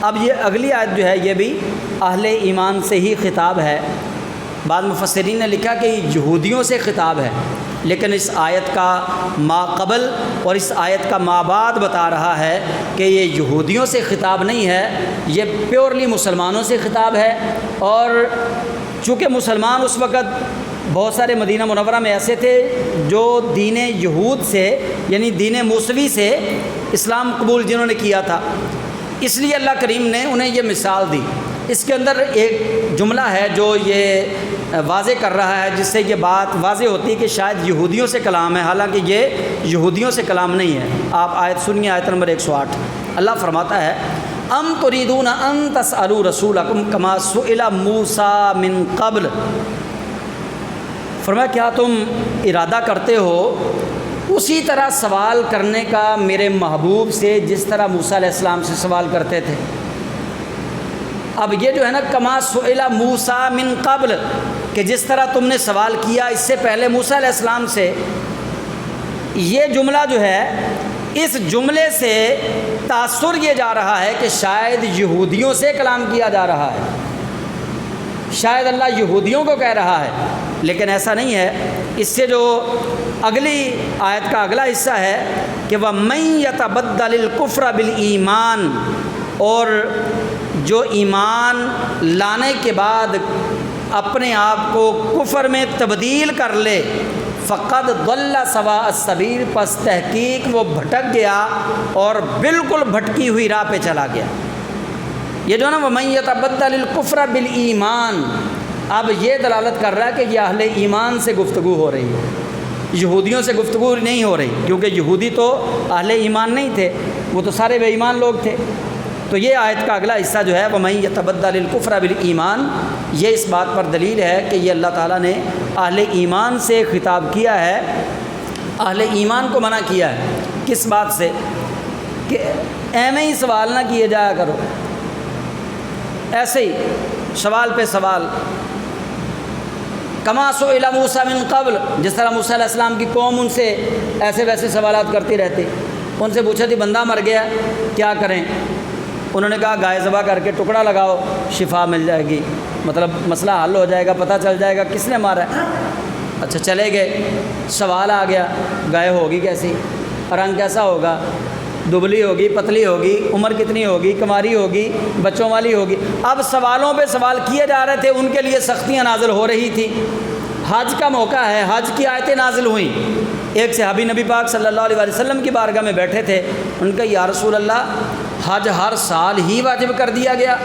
اب یہ اگلی آیت جو ہے یہ بھی اہل ایمان سے ہی خطاب ہے۔ بعض مفسرین نے لکھا کہ یہ یہودیوں سے خطاب ہے، لیکن اس آیت کا ما قبل اور اس آیت کا ما بعد بتا رہا ہے کہ یہ یہودیوں سے خطاب نہیں ہے، یہ پیورلی مسلمانوں سے خطاب ہے۔ اور چونکہ مسلمان اس وقت بہت سارے مدینہ منورہ میں ایسے تھے جو دین یہود سے یعنی دین موسوی سے اسلام قبول جنہوں نے کیا تھا، اس لیے اللہ کریم نے انہیں یہ مثال دی۔ اس کے اندر ایک جملہ ہے جو یہ واضح کر رہا ہے، جس سے یہ بات واضح ہوتی ہے کہ شاید یہودیوں سے کلام ہے، حالانکہ یہ یہودیوں سے کلام نہیں ہے۔ آپ آیت سنیے، آیت نمبر 108۔ اللہ فرماتا ہے ام تريدون ان تسألوا رسولکم کما سئل موسیٰ من قبل، فرمایا کیا تم ارادہ کرتے ہو اسی طرح سوال کرنے کا میرے محبوب سے جس طرح موسیٰ علیہ السلام سے سوال کرتے تھے۔ اب یہ جو ہے نا کما سئل موسیٰ من قبل، کہ جس طرح تم نے سوال کیا اس سے پہلے موسیٰ علیہ السلام سے، یہ جملہ جو ہے اس جملے سے تاثر یہ جا رہا ہے کہ شاید یہودیوں سے کلام کیا جا رہا ہے، شاید اللہ یہودیوں کو کہہ رہا ہے، لیکن ایسا نہیں ہے۔ اس سے جو اگلی آیت کا اگلا حصہ ہے کہ وَمَن يَتَبَدَّلِ الْكُفْرَ بِالْإِيمَانِ، اور جو ایمان لانے کے بعد اپنے آپ کو کفر میں تبدیل کر لے، فقد ضل سواء السبیل، پس تحقیق وہ بھٹک گیا اور بالکل بھٹکی ہوئی راہ پہ چلا گیا۔ یہ جو نا وَمَن يَتَبَدَّلِ الْكُفْرَ بِالْإِيمَانِ، اب یہ دلالت کر رہا ہے کہ یہ اہل ایمان سے گفتگو ہو رہی ہے، یہودیوں سے گفتگو نہیں ہو رہی، کیونکہ یہودی تو اہل ایمان نہیں تھے، وہ تو سارے بے ایمان لوگ تھے۔ تو یہ آیت کا اگلا حصہ جو ہے وَمَن يَتَبَدَّلِ الْكُفْرَ بِالْإِيمَانِ، یہ اس بات پر دلیل ہے کہ یہ اللہ تعالیٰ نے اہل ایمان سے خطاب کیا ہے، اہل ایمان کو منع کیا ہے۔ کس بات سے؟ کہ ایویں ہی سوال نہ کیے جایا کرو، ایسے ہی سوال پہ سوال، کما سئل موسیٰ من قبل، جس طرح موسیٰ علیہ السلام کی قوم ان سے ایسے ویسے سوالات کرتی رہتی۔ ان سے پوچھا تھی بندہ مر گیا کیا کریں؟ انہوں نے کہا گائے ذبح کر کے ٹکڑا لگاؤ، شفا مل جائے گی، مطلب مسئلہ حل ہو جائے گا، پتہ چل جائے گا کس نے مارا ہے۔ اچھا چلے گئے، سوال آ گیا گائے ہوگی کیسی، رنگ کیسا ہوگا، دبلی ہوگی پتلی ہوگی، عمر کتنی ہوگی، کماری ہوگی، بچوں والی ہوگی۔ اب سوالوں پہ سوال کیے جا رہے تھے، ان کے لیے سختیاں نازل ہو رہی تھی۔ حج کا موقع ہے، حج کی آیتیں نازل ہوئیں۔ ایک صحابی نبی پاک صلی اللہ علیہ وسلم کی بارگاہ میں بیٹھے تھے، ان کا یا رسول اللہ حج ہر سال ہی واجب کر دیا گیا۔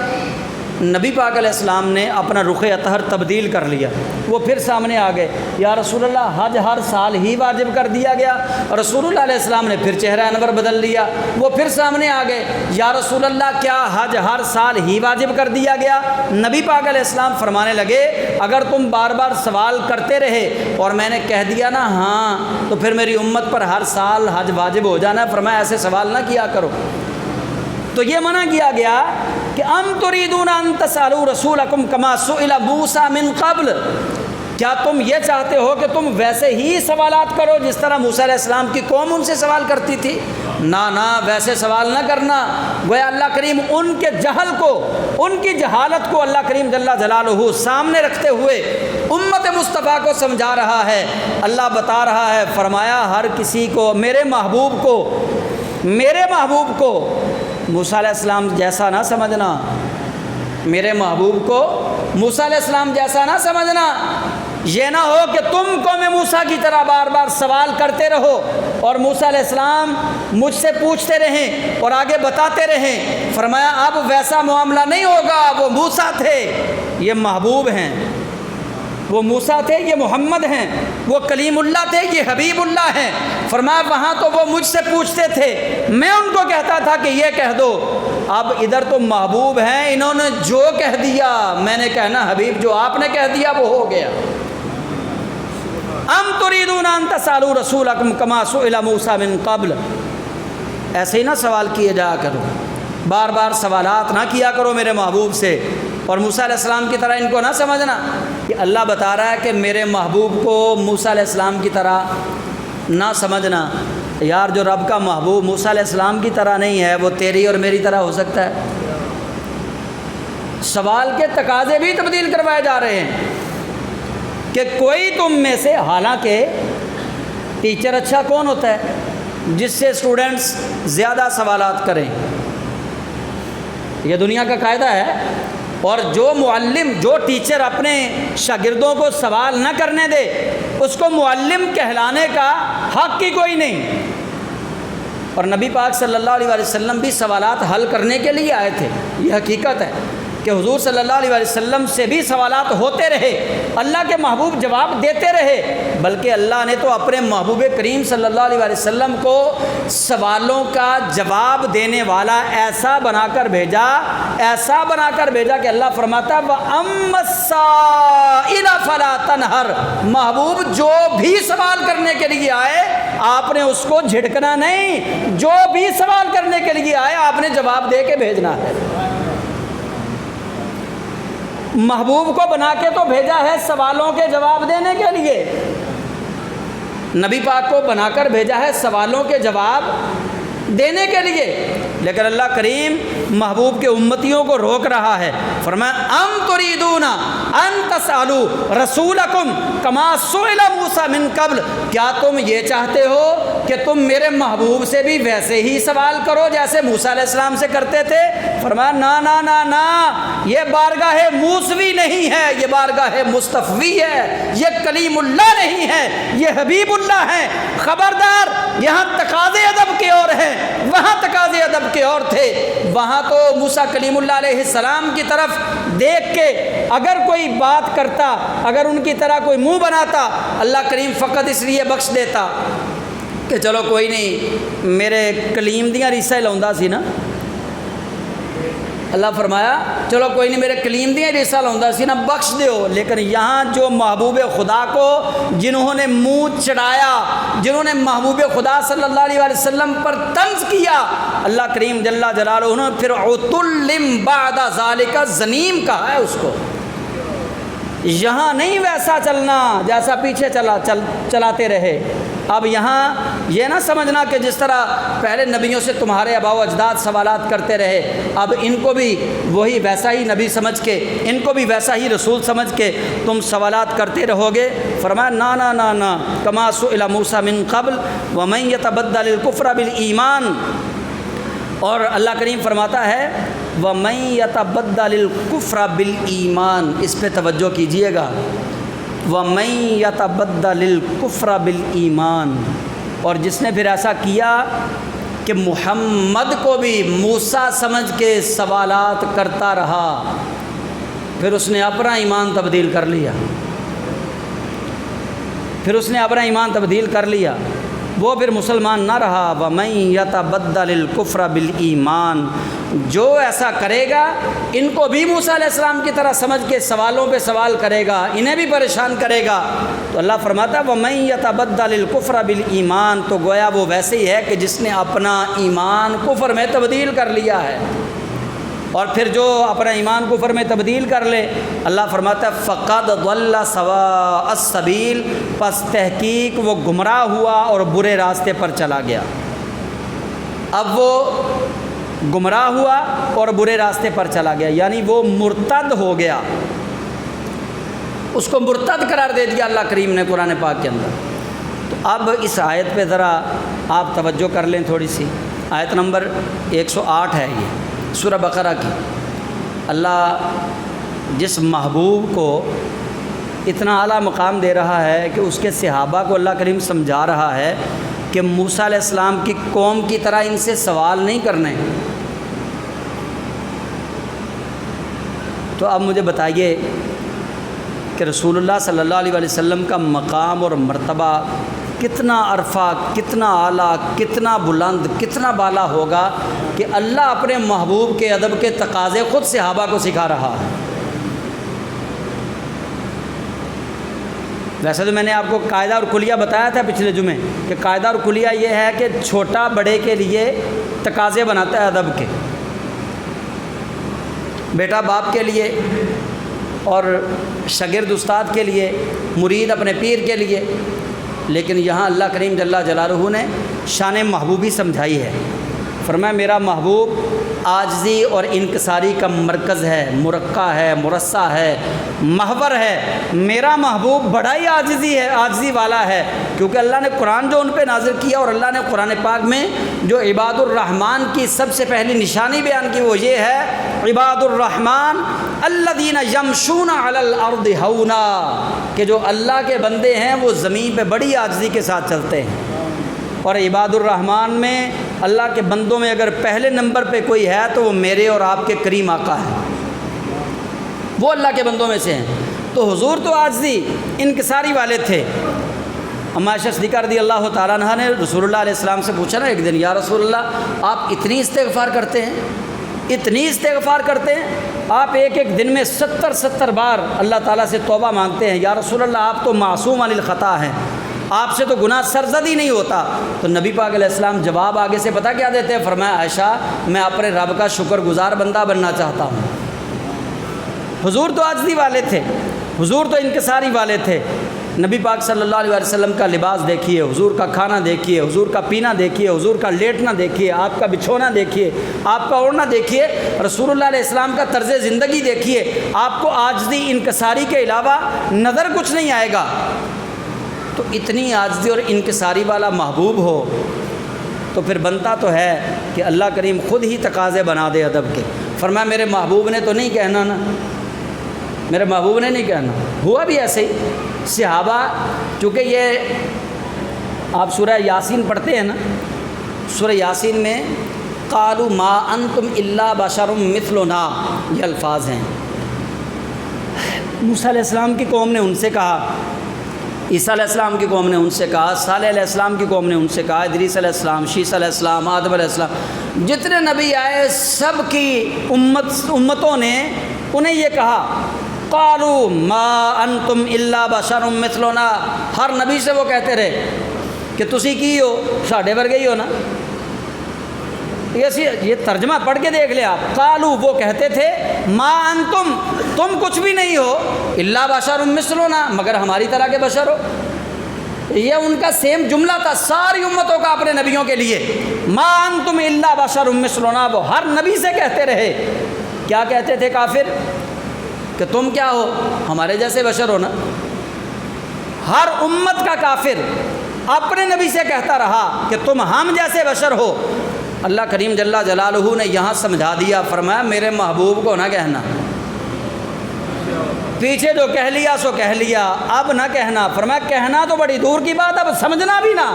نبی پاک علیہ السلام نے اپنا رخ اطہر تبدیل کر لیا، وہ پھر سامنے آ گئے، یا رسول اللہ حج ہر سال ہی واجب کر دیا گیا۔ رسول اللہ علیہ السلام نے پھر چہرہ انور بدل لیا، وہ پھر سامنے آ گئے، یا رسول اللہ کیا حج ہر سال ہی واجب کر دیا گیا؟ نبی پاک علیہ السلام فرمانے لگے اگر تم بار بار سوال کرتے رہے اور میں نے کہہ دیا نا ہاں، تو پھر میری امت پر ہر سال حج واجب ہو جانا ہے۔ فرمایا ایسے سوال نہ کیا کرو۔ تو یہ منع کیا گیا کہ ام تريدون ان تسألوا رسولکم کما سئل موسیٰ من قبل، کیا تم یہ چاہتے ہو کہ تم ویسے ہی سوالات کرو جس طرح موسیٰ علیہ السلام کی قوم ان سے سوال کرتی تھی؟ نہ ویسے سوال نہ کرنا۔ گویا اللہ کریم ان کے جہل کو، ان کی جہالت کو اللہ کریم جل جلالہ سامنے رکھتے ہوئے امت مصطفیٰ کو سمجھا رہا ہے۔ اللہ بتا رہا ہے، فرمایا ہر کسی کو میرے محبوب کو موسیٰ علیہ السلام جیسا نہ سمجھنا، میرے محبوب کو موسیٰ علیہ السلام جیسا نہ سمجھنا۔ یہ نہ ہو کہ تم قوم موسیٰ کی طرح بار بار سوال کرتے رہو اور موسیٰ علیہ السلام مجھ سے پوچھتے رہیں اور آگے بتاتے رہیں۔ فرمایا اب ویسا معاملہ نہیں ہوگا، وہ موسیٰ تھے، یہ محبوب ہیں، وہ موسیٰ تھے، یہ محمد ہیں، وہ کلیم اللہ تھے، یہ حبیب اللہ ہیں۔ فرمایا وہاں تو وہ مجھ سے پوچھتے تھے، میں ان کو کہتا تھا کہ یہ کہہ دو، اب ادھر تو محبوب ہیں، انہوں نے جو کہہ دیا میں نے کہنا حبیب جو آپ نے کہہ دیا وہ ہو گیا۔ ام تريدون ان تسألوا رسولکم کما سئل موسیٰ من قبل، ایسے ہی نہ سوال کیے جایا کرو، بار بار سوالات نہ کیا کرو میرے محبوب سے، اور موسیٰ علیہ السلام کی طرح ان کو نہ سمجھنا۔ کہ اللہ بتا رہا ہے کہ میرے محبوب کو موسیٰ علیہ السلام کی طرح نہ سمجھنا۔ یار جو رب کا محبوب موسیٰ علیہ السلام کی طرح نہیں ہے، وہ تیری اور میری طرح ہو سکتا ہے؟ سوال کے تقاضے بھی تبدیل کروائے جا رہے ہیں کہ کوئی تم میں سے، حالانکہ ٹیچر اچھا کون ہوتا ہے؟ جس سے اسٹوڈنٹس زیادہ سوالات کریں، یہ دنیا کا قاعدہ ہے۔ اور جو معلم، جو ٹیچر اپنے شاگردوں کو سوال نہ کرنے دے، اس کو معلم کہلانے کا حق ہی کوئی نہیں۔ اور نبی پاک صلی اللہ علیہ وسلم بھی سوالات حل کرنے کے لیے آئے تھے، یہ حقیقت ہے کہ حضور صلی اللہ علیہ وسلم سے بھی سوالات ہوتے رہے، اللہ کے محبوب جواب دیتے رہے، بلکہ اللہ نے تو اپنے محبوب کریم صلی اللہ علیہ وسلم کو سوالوں کا جواب دینے والا ایسا بنا کر بھیجا کہ اللہ فرماتا ہے وَأَمَّا السَّائِلَ فَلَا تَنْهَرْ، محبوب جو بھی سوال کرنے کے لیے آئے آپ نے اس کو جھڑکنا نہیں، جو بھی سوال کرنے کے لیے آئے آپ نے جواب دے کے بھیجنا ہے۔ محبوب کو بنا کے تو بھیجا ہے سوالوں کے جواب دینے کے لیے، نبی پاک کو بنا کر بھیجا ہے سوالوں کے جواب دینے کے لیے، لیکن اللہ کریم محبوب کے امتیوں کو روک رہا ہے، فرمایا ام تريدون ان تسالوا رسولکم کما سئل موسیٰ من قبل، کیا تم یہ چاہتے ہو کہ تم میرے محبوب سے بھی ویسے ہی سوال کرو جیسے موسیٰ علیہ السلام سے کرتے تھے؟ فرمایا نا نا نا نا، یہ بارگاہ موسوی نہیں ہے، یہ بارگاہ مصطفی ہے، یہ کلیم اللہ نہیں ہے، یہ حبیب اللہ ہے۔ خبردار، یہاں تقاضے ادب کے اور ہیں، وہاں تقاضے ادب کے اور تھے۔ وہاں تو موسیٰ کلیم اللہ علیہ السلام کی طرف دیکھ کے اگر کوئی بات کرتا، اگر ان کی طرح کوئی منہ بناتا، اللہ کریم فقط اس لیے بخش دیتا کہ چلو کوئی نہیں، میرے کلیم دیاں ریسہ لاؤندا سی نا، اللہ فرمایا چلو کوئی نہیں، میرے کلیم دیاں ریسہ لاؤندا سی نا، بخش دیو۔ لیکن یہاں جو محبوب خدا کو جنہوں نے منہ چڑھایا، جنہوں نے محبوب خدا صلی اللہ علیہ وسلم پر طنز کیا، اللہ کریم جل جلالہ نے پھر عتل بعد ذالک زنیم کہا ہے اس کو۔ یہاں نہیں ویسا چلنا جیسا پیچھے چلاتے رہے۔ اب یہاں یہ نہ سمجھنا کہ جس طرح پہلے نبیوں سے تمہارے آباء و اجداد سوالات کرتے رہے، اب ان کو بھی وہی ویسا ہی نبی سمجھ کے، ان کو بھی ویسا ہی رسول سمجھ کے تم سوالات کرتے رہو گے۔ فرمایا نا نا نا نا، کما سئل موسیٰ من قبل ومن یتبدل الکفر بالایمان، اور اللہ کریم فرماتا ہے وَمَن يَتَبَدَّلِ الْكُفْرَ بِالْإِيمَانِ، اس پہ توجہ کیجئے گا، وَمَن يَتَبَدَّلِ الْكُفْرَ بِالْإِيمَانِ، اور جس نے پھر ایسا کیا کہ محمد کو بھی موسیٰ سمجھ کے سوالات کرتا رہا، پھر اس نے اپنا ایمان تبدیل کر لیا، وہ پھر مسلمان نہ رہا۔ وَمَن يَتَبَدَّلِ الْكُفْرَ بِالْإِيمَانِ، جو ایسا کرے گا ان کو بھی موسیٰ علیہ السلام کی طرح سمجھ کے سوالوں پہ سوال کرے گا، انہیں بھی پریشان کرے گا، تو اللہ فرماتا ہے وَمَن يَتَبَدَّلِ الْكُفْرَ بِالْإِيمَانِ، تو گویا وہ ویسے ہی ہے کہ جس نے اپنا ایمان کفر میں تبدیل کر لیا ہے۔ اور پھر جو اپنا ایمان کفر میں تبدیل کر لے، اللہ فرماتا ہے فَقَدْ ضَلَّ سَوَاءَ السَّبِيلِ، پس تحقیق وہ گمراہ ہوا اور برے راستے پر چلا گیا۔ اب وہ گمراہ ہوا اور برے راستے پر چلا گیا، یعنی وہ مرتد ہو گیا، اس کو مرتد قرار دے دیا اللہ کریم نے قرآن پاک کے اندر۔ تو اب اس آیت پہ ذرا آپ توجہ کر لیں تھوڑی سی، آیت نمبر 108 ہے یہ سورہ بقرہ کی۔ اللہ جس محبوب کو اتنا اعلیٰ مقام دے رہا ہے کہ اس کے صحابہ کو اللہ کریم سمجھا رہا ہے کہ موسیٰ علیہ السلام کی قوم کی طرح ان سے سوال نہیں کرنے۔ تو اب مجھے بتائیے کہ رسول اللہ صلی اللہ علیہ وسلم کا مقام اور مرتبہ کتنا عرفہ، کتنا اعلیٰ، کتنا بلند، کتنا بالا ہوگا کہ اللہ اپنے محبوب کے ادب کے تقاضے خود صحابہ کو سکھا رہا ہے۔ ویسے تو میں نے آپ کو قاعدہ اور کلیہ بتایا تھا پچھلے جمعے کہ قاعدہ اور کلیہ یہ ہے کہ چھوٹا بڑے کے لیے تقاضے بناتا ہے ادب کے، بیٹا باپ کے لیے اور شاگرد استاد کے لیے، مرید اپنے پیر کے لیے، لیکن یہاں اللہ کریم جل جلالہ نے شان محبوبی سمجھائی ہے فرمایا میرا محبوب عاجزی اور انکساری کا مرکز ہے، مرقع ہے، مرصع ہے، محور ہے۔ میرا محبوب بڑا ہی عاجزی والا ہے، کیونکہ اللہ نے قرآن جو ان پہ نازل کیا، اور اللہ نے قرآن پاک میں جو عباد الرحمن کی سب سے پہلی نشانی بیان کی وہ یہ ہے، عباد الرحمن الذین یمشون علی الارض ہونا، کہ جو اللہ کے بندے ہیں وہ زمین پہ بڑی عاجزی کے ساتھ چلتے ہیں۔ اور عباد الرحمن میں اللہ کے بندوں میں اگر پہلے نمبر پہ کوئی ہے تو وہ میرے اور آپ کے کریم آقا ہے، وہ اللہ کے بندوں میں سے ہیں۔ تو حضور تو عاجزی انکساری والے تھے۔ اما عائشہ صدیقہ رضی اللہ تعالیٰ عنہ نے رسول اللہ علیہ السلام سے پوچھا نا ایک دن، یا رسول اللہ آپ اتنی استغفار کرتے ہیں، اتنی استغفار کرتے ہیں، آپ ایک ایک دن میں 70 بار اللہ تعالیٰ سے توبہ مانگتے ہیں، یا رسول اللہ آپ تو معصوم عن الخطا ہیں، آپ سے تو گناہ سرزد ہی نہیں ہوتا۔ تو نبی پاک علیہ السلام جواب آگے سے پتہ کیا دیتے ہیں؟ فرمایا عائشہ میں اپنے رب کا شکر گزار بندہ بننا چاہتا ہوں۔ حضور تو عاجزی والے تھے، حضور تو انکساری والے تھے۔ نبی پاک صلی اللہ علیہ وسلم کا لباس دیکھیے، حضور کا کھانا دیکھیے، حضور کا پینا دیکھیے، حضور کا لیٹنا دیکھیے، آپ کا بچھونا دیکھیے، آپ کا اوڑھنا دیکھیے، رسول اللہ علیہ السلام کا طرز زندگی دیکھیے، آپ کو عاجزی انکساری کے علاوہ نظر کچھ نہیں آئے گا۔ تو اتنی عاجزی اور انکساری والا محبوب ہو تو پھر بنتا تو ہے کہ اللہ کریم خود ہی تقاضے بنا دے ادب کے۔ فرمایا میرے محبوب نے تو نہیں کہنا نا، میرے محبوب نے نہیں کہنا۔ ہوا بھی ایسے ہی، صحابہ چونکہ یہ آپ سورہ یاسین پڑھتے ہیں نا، سورہ یاسین میں قالوا ما انتم الا بشر مثلنا یہ الفاظ ہیں۔ موسیٰ علیہ السلام کی قوم نے ان سے کہا، عیسیٰ علیہ السلام کی قوم نے ان سے کہا، صالح علیہ السلام کی قوم نے ان سے کہا، ادریس علیہ السلام، شیس علیہ السلام، آدم علیہ السلام، جتنے نبی آئے سب کی امتوں نے انہیں یہ کہا قالوا ما انتم الا بشر مثلنا، ہر نبی سے وہ کہتے رہے کہ تسی کی ہو، ساڈے ورگے ہی ہو نا۔ یہ ترجمہ پڑھ کے دیکھ لیں آپ، قالوا وہ کہتے تھے ما انتم تم کچھ بھی نہیں ہو، الا بشر مثلنا مگر ہماری طرح کے بشر ہو۔ یہ ان کا سیم جملہ تھا ساری امتوں کا اپنے نبیوں کے لیے، ما انتم الا بشر مثلنا، وہ ہر نبی سے کہتے رہے۔ کیا کہتے تھے کافر؟ کہ تم کیا ہو، ہمارے جیسے بشر ہو نا۔ ہر امت کا کافر اپنے نبی سے کہتا رہا کہ تم ہم جیسے بشر ہو۔ اللہ کریم جل جلالہ نے یہاں سمجھا دیا، فرمایا میرے محبوب کو نہ کہنا، پیچھے جو کہہ لیا سو کہہ لیا، اب نہ کہنا۔ فرمایا کہنا تو بڑی دور کی بات، اب سمجھنا بھی نہ۔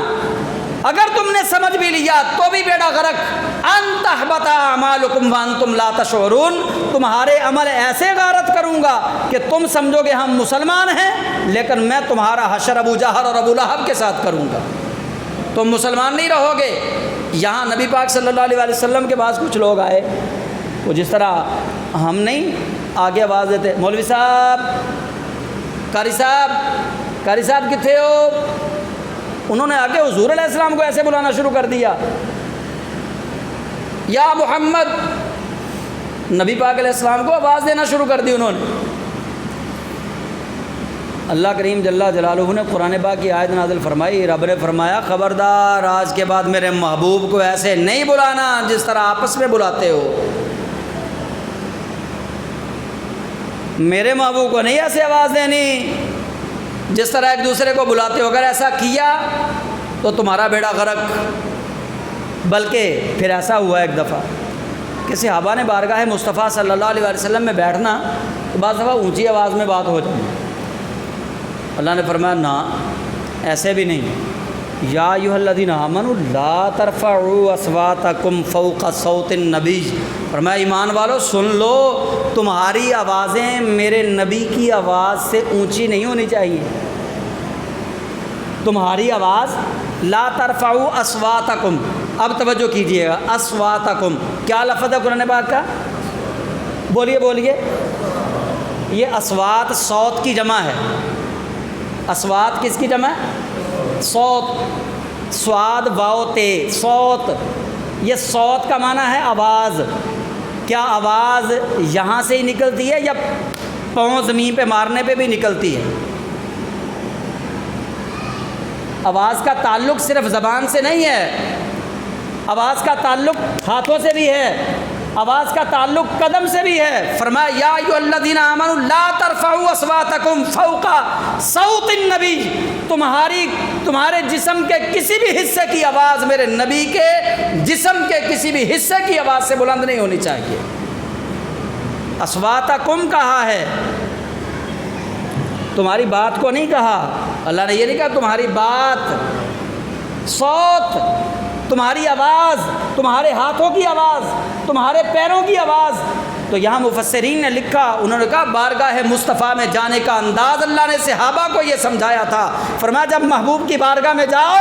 اگر تم نے سمجھ بھی لیا تو بھی بیڑا غرق۔ ان تحبط اعمالکم وانتم لا تشعرون، تمہارے عمل ایسے غارت کروں گا کہ تم سمجھو گے ہم مسلمان ہیں، لیکن میں تمہارا حشر ابو جہل اور ابو لہب کے ساتھ کروں گا، تم مسلمان نہیں رہو گے۔ یہاں نبی پاک صلی اللہ علیہ وسلم کے پاس کچھ لوگ آئے، وہ جس طرح ہم نہیں آگے آواز دیتے مولوی صاحب، قاری صاحب کتنے ہو، انہوں نے آگے حضور علیہ السلام کو ایسے بلانا شروع کر دیا، یا محمد، نبی پاک علیہ السلام کو آواز دینا شروع کر دی انہوں نے۔ اللہ کریم جل جلالہ نے قرآن پاک کی آیت نازل فرمائی، رب نے فرمایا خبردار آج کے بعد میرے محبوب کو ایسے نہیں بلانا جس طرح آپس میں بلاتے ہو، میرے محبوب کو نہیں ایسے آواز دینی جس طرح ایک دوسرے کو بلاتے ہو، اگر ایسا کیا تو تمہارا بیڑا غرق۔ بلکہ پھر ایسا ہوا ایک دفعہ کہ صحابہ نے بارگاہ مصطفیٰ صلی اللہ علیہ وسلم میں بیٹھنا تو بعض دفعہ اونچی آواز میں بات ہو جائے، اللہ نے فرمایا نہ ایسے بھی نہیں، یا ایھا الذین آمنوا لا ترفعوا اصواتکم فوق صوت النبی، فرمایا ایمان والو سن لو، تمہاری آوازیں میرے نبی کی آواز سے اونچی نہیں ہونی چاہیے۔ تمہاری آواز لا ترفعوا اصواتکم، اب توجہ کیجئے گا، اصواتکم کیا لفظ ہے قرآن پاک کا؟ بولیے، یہ اصوات صوت کی جمع ہے۔ اصوات کس کی جمع ہے؟ صوت، سواد واو تے، صوت، یہ صوت کا معنی ہے آواز۔ کیا آواز یہاں سے ہی نکلتی ہے یا پاؤں زمین پہ مارنے پہ بھی نکلتی ہے؟ آواز کا تعلق صرف زبان سے نہیں ہے، آواز کا تعلق ہاتھوں سے بھی ہے، آواز کا تعلق قدم سے بھی ہے۔ فرمایا یا ایھا الذین آمنوا لا ترفعوا اصواتکم فوق صوت النبی، تمہارے جسم کے کسی بھی حصے کی آواز میرے نبی کے جسم کے کسی بھی حصے کی آواز سے بلند نہیں ہونی چاہیے۔ اصواتکم کہا ہے، تمہاری بات کو نہیں کہا۔ اللہ نے یہ نہیں کہا تمہاری بات، صوت تمہاری آواز، تمہارے ہاتھوں کی آواز، تمہارے پیروں کی آواز۔ تو یہاں مفسرین نے لکھا، انہوں نے کہا بارگاہ مصطفیٰ میں جانے کا انداز اللہ نے صحابہ کو یہ سمجھایا تھا۔ فرمایا جب محبوب کی بارگاہ میں جاؤ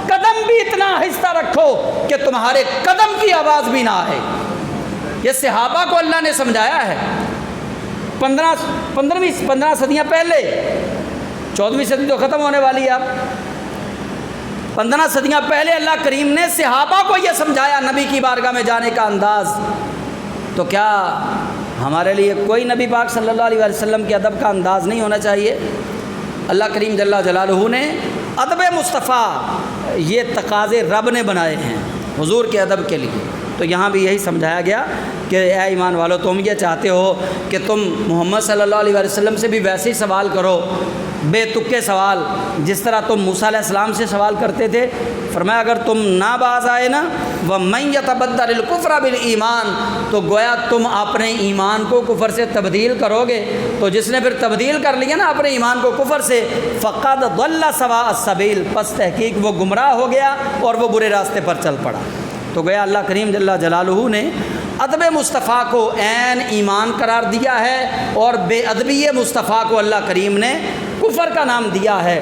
قدم بھی اتنا آہستہ رکھو کہ تمہارے قدم کی آواز بھی نہ آئے۔ یہ صحابہ کو اللہ نے سمجھایا ہے۔ 15 صدیاں پہلے، 14ویں صدی تو ختم ہونے والی ہے اب، 15 صدیاں پہلے اللہ کریم نے صحابہ کو یہ سمجھایا نبی کی بارگاہ میں جانے کا انداز۔ تو کیا ہمارے لیے کوئی نبی پاک صلی اللہ علیہ وسلم کے ادب کا انداز نہیں ہونا چاہیے؟ اللہ کریم جل جلالہ نے ادب مصطفیٰ یہ تقاضے رب نے بنائے ہیں حضور کے ادب کے لیے۔ تو یہاں بھی یہی سمجھایا گیا کہ اے ایمان والو، تم یہ چاہتے ہو کہ تم محمد صلی اللہ علیہ وسلم سے بھی ویسے ہی سوال کرو، بے تکے سوال، جس طرح تم موسیٰ علیہ السلام سے سوال کرتے تھے۔ فرمایا اگر تم نہ باز آئے نا وَمَن يَتَبَدَّلِ الْكُفْرَ بِالْإِيمَانِ، تو گویا تم اپنے ایمان کو کفر سے تبدیل کرو گے۔ تو جس نے پھر تبدیل کر لیا نا اپنے ایمان کو کفر سے، فَقَدْ ضَلَّ سَوَاءَ السَّبِيلِ، پس تحقیق وہ گمراہ ہو گیا اور وہ برے راستے پر چل پڑا۔ تو گویا اللہ کریم جل جلالہ نے ادب مصطفیٰ کو عین ایمان قرار دیا ہے، اور بے ادبی مصطفیٰ کو اللہ کریم نے کفر کا نام دیا ہے۔